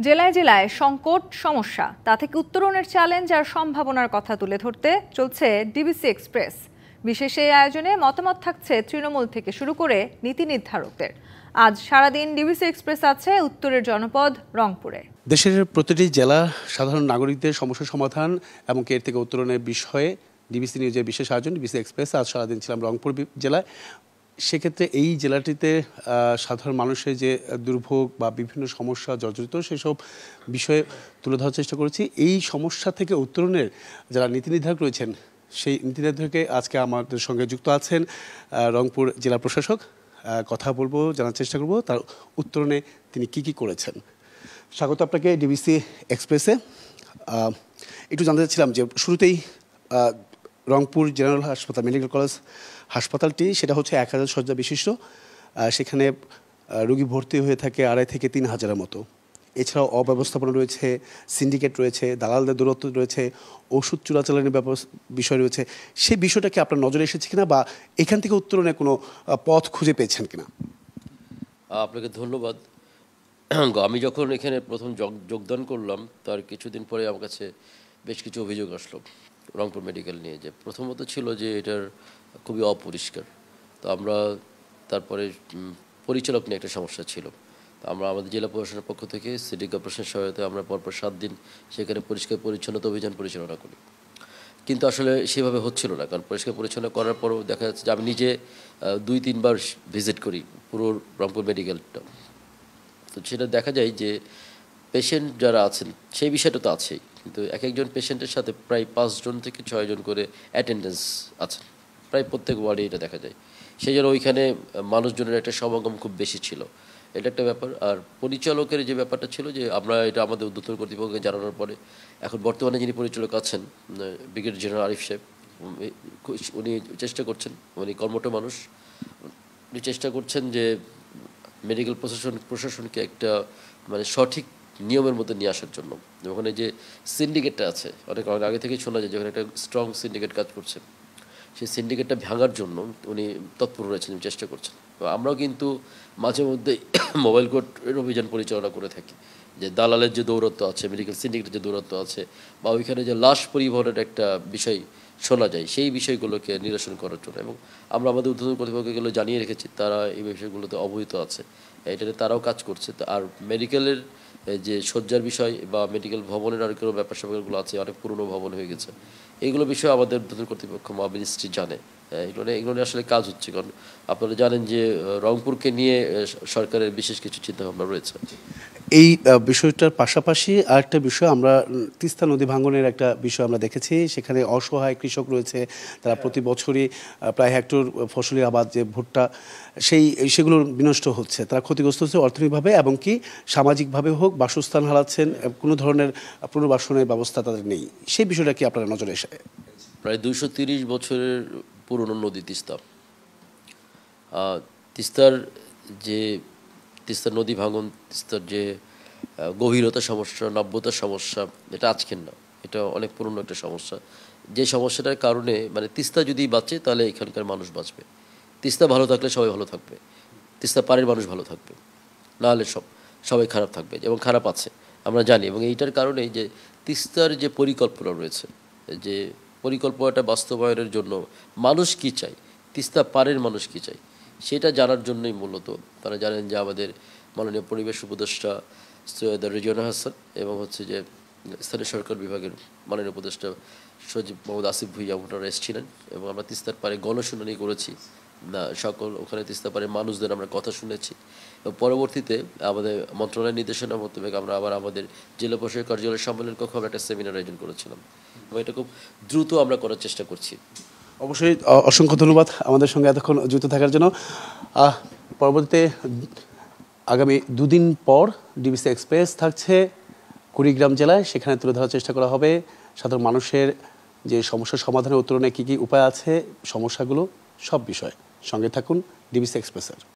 জেলায় জেলায় সংকট সমস্যা তা থেকে উত্তরণের চ্যালেঞ্জ আর সম্ভাবনার কথা তুলে ধরতে চলছে ডিবিসি এক্সপ্রেস। বিশেষ এই আয়োজনে মতামত থাকছে তৃণমূল থেকে শুরু করে নীতি নির্ধারকদের। আজ সারাদিন ডিবিসি এক্সপ্রেস আছে উত্তরের জনপদ রংপুরে। দেশের প্রতিটি জেলা সাধারণ নাগরিকদের সমস্যা সমাধান এবং এর থেকে উত্তরণের বিষয়ে ডিবিসি নিউজের বিশেষ আয়োজন ডিবিসি এক্সপ্রেস। আজ সারাদিন ছিলাম রংপুর জেলায়। সেক্ষেত্রে এই জেলাটিতে সাধারণ মানুষের যে দুর্ভোগ বা বিভিন্ন সমস্যা জর্জরিত সেসব বিষয়ে তুলে ধরার চেষ্টা করেছি। এই সমস্যা থেকে উত্তরণের যারা নীতি নির্ধারক রয়েছেন সেই নীতি নির্ধারকে আজকে আমাদের সঙ্গে যুক্ত আছেন রংপুর জেলা প্রশাসক। কথা বলবো, জানার চেষ্টা করব তার উত্তরণে তিনি কি করেছেন। স্বাগত আপনাকে ডিবিসি এক্সপ্রেসে। একটু জানতে চাচ্ছিলাম যে শুরুতেই রংপুর জেনারেল হাসপাতাল মেডিকেল কলেজ হাসপাতালটি সেটা হচ্ছে 1000 শয্যা বিশিষ্ট। সেখানে রোগী ভর্তি হয়ে থাকে 2500 থেকে 3000-এর মতো। এছাড়াও অব্যবস্থাপনা রয়েছে, সিন্ডিকেট রয়েছে, দালালদের দূরত্ব রয়েছে, ওষুধ চোরাচালানের বিষয় রয়েছে। সেই বিষয়টা কি আপনার নজরে এসেছে কিনা বা এখান থেকে উত্তরণে কোনো পথ খুঁজে পেয়েছেন কিনা? আপনাকে ধন্যবাদ। আমি যখন এখানে প্রথম যোগদান করলাম তার কিছুদিন পরে আমার কাছে বেশ কিছু অভিযোগ আসলো রংপুর মেডিকেল নিয়ে। যে প্রথমত ছিল যে এটার খুবই অপরিষ্কার। তো আমরা তারপরে পরিচালক নিয়ে একটা সমস্যা ছিল। তো আমরা আমাদের জেলা প্রশাসনের পক্ষ থেকে সিটি কর্পোরেশনের সহায়তায় আমরা পরপর 7 দিন সেখানে পরিষ্কার পরিচ্ছন্নতা অভিযান পরিচালনা করি। কিন্তু আসলে সেভাবে হচ্ছিল না, কারণ পরিষ্কার পরিচ্ছন্ন করার পরও দেখা যাচ্ছে যে আমি নিজে 2-3 বার ভিজিট করি পুরো রংপুর মেডিকেলটা। তো সেটা দেখা যায় যে পেশেন্ট যারা আছেন সেই বিষয়টা তো আছেই, কিন্তু এক একজন পেশেন্টের সাথে প্রায় 5 জন থেকে 6 জন করে অ্যাটেন্ডেন্স আছেন প্রায় প্রত্যেক ওয়ার্ডে। এটা দেখা যায় সেই জন্য ওইখানে মানুষজনের একটা সমাগম খুব বেশি ছিল, এটা একটা ব্যাপার। আর পরিচালকের যে ব্যাপারটা ছিল যে আমরা এটা আমাদের উদ্যোতন কর্তৃপক্ষকে জানানোর পরে এখন বর্তমানে যিনি পরিচালক আছেন ব্রিগেডিয়ার জেনারেল আরিফ সাহেব, উনি চেষ্টা করছেন, উনি কর্মঠ মানুষ, উনি চেষ্টা করছেন যে মেডিকেল প্রশাসনকে একটা মানে সঠিক নিয়মের মধ্যে নিয়ে আসার জন্য। ওখানে যে সিন্ডিকেটটা আছে অনেক আগে থেকেই শোনা যায় যেখানে একটা স্ট্রং সিন্ডিকেট কাজ করছে, সেই সিন্ডিকেটটা ভাঙার জন্য উনি তৎপর রয়েছেন, চেষ্টা করছেন। তো আমরাও কিন্তু মাঝে মধ্যেই মোবাইল কোর্টের অভিযান পরিচালনা করে থাকি, যে দালালের যে দৌরত্ব আছে, মেডিকেল সিন্ডিকেটের যে দৌরত্ব আছে, বা ওইখানে যে লাশ পরিবহনের একটা বিষয় শোনা যায় সেই বিষয়গুলোকে নিরসন করার জন্য। এবং আমরা আমাদের উদ্বোধন কর্তৃপক্ষগুলো জানিয়ে রেখেছি, তারা এই বিষয়গুলোতে অবহিত আছে, এটাতে তারাও কাজ করছে। আর মেডিকেলের যে শয্যার বিষয় বা মেডিকেল ভবনের আর কোনো ব্যাপার স্যাপারগুলো আছে, অনেক পুরনো ভবন হয়ে গেছে, এইগুলো বিষয়ে আমাদের উদ্বোধন কর্তৃপক্ষ মিনিস্ট্রি জানে। এগুলো নিয়ে আসলে কাজ হচ্ছে, কারণ আপনারা জানেন যে রংপুরকে নিয়ে সরকারের বিশেষ কিছু চিন্তাভাবনা রয়েছে। এই বিষয়টার পাশাপাশি আরেকটা বিষয়, আমরা তিস্তা নদী ভাঙনের একটা বিষয় আমরা দেখেছি। সেখানে অসহায় কৃষক রয়েছে, তারা প্রতি বছরই প্রায় হেক্টর ফসলি আবাদ যে ভুট্টা সেগুলো বিনষ্ট হচ্ছে, তারা ক্ষতিগ্রস্ত হচ্ছে অর্থনৈতিকভাবে এবং কি সামাজিকভাবে হোক, বাসস্থান হারাচ্ছেন, কোনো ধরনের পুনর্বাসনের ব্যবস্থা তাদের নেই। সেই বিষয়টা কি আপনার নজরে এসে? প্রায় 230 বছরের পুরনো নদী তিস্তা। তিস্তার যে তিস্তার নদী ভাঙন, তিস্তার যে গভীরতা সমস্যা, নব্যতার সমস্যা, এটা আজকের না, এটা অনেক পুরনো একটা সমস্যা। যে সমস্যাটার কারণে মানে তিস্তা যদি বাঁচে তাহলে এখানকার মানুষ বাঁচবে, তিস্তা ভালো থাকলে সবাই ভালো থাকবে, তিস্তা পাড়ের মানুষ ভালো থাকবে, নাহলে সবাই খারাপ থাকবে এবং খারাপ আছে আমরা জানি। এবং এইটার কারণেই যে তিস্তার যে পরিকল্পনা রয়েছে, যে পরিকল্পনাটা বাস্তবায়নের জন্য মানুষ কি চায়, তিস্তা পাড়ের মানুষ কি চায়, সেটা জানার জন্যই মূলত তারা জানেন যে আমাদের মাননীয় পরিবেশ উপদেষ্টা সৈয়দ রেজিওনা হাসান এবং হচ্ছে যে স্থানীয় সরকার বিভাগের মাননীয় উপদেষ্টা সচিব মোহাম্মদ আসিফ ভুইয়া ওনারা এসেছিলেন এবং আমরা তিস্তার পাড়ে গণশুনানি করেছি। সকল ওখানে তিস্তা পাড়ের মানুষদের আমরা কথা শুনেছি এবং পরবর্তীতে আমাদের মন্ত্রণালয়ের নির্দেশনা মোতাবেক আমরা আবার আমাদের জেলা প্রশাসক কার্যালয়ের সম্মেলন কক্ষে আমরা একটা সেমিনার আয়োজন করেছিলাম এবং এটা খুব দ্রুত আমরা করার চেষ্টা করছি। অবশ্যই অসংখ্য ধন্যবাদ আমাদের সঙ্গে এতক্ষণ যুক্ত থাকার জন্য। পরবর্তীতে আগামী 2 দিন পর ডিবিসি এক্সপ্রেস থাকছে কুড়িগ্রাম জেলায়। সেখানে তুলে ধরার চেষ্টা করা হবে সাধারণ মানুষের যে সমস্যার সমাধানের উত্তরণে কী উপায় আছে, সমস্যাগুলো, সব বিষয়ে। সঙ্গে থাকুন ডিবিসি এক্সপ্রেসের।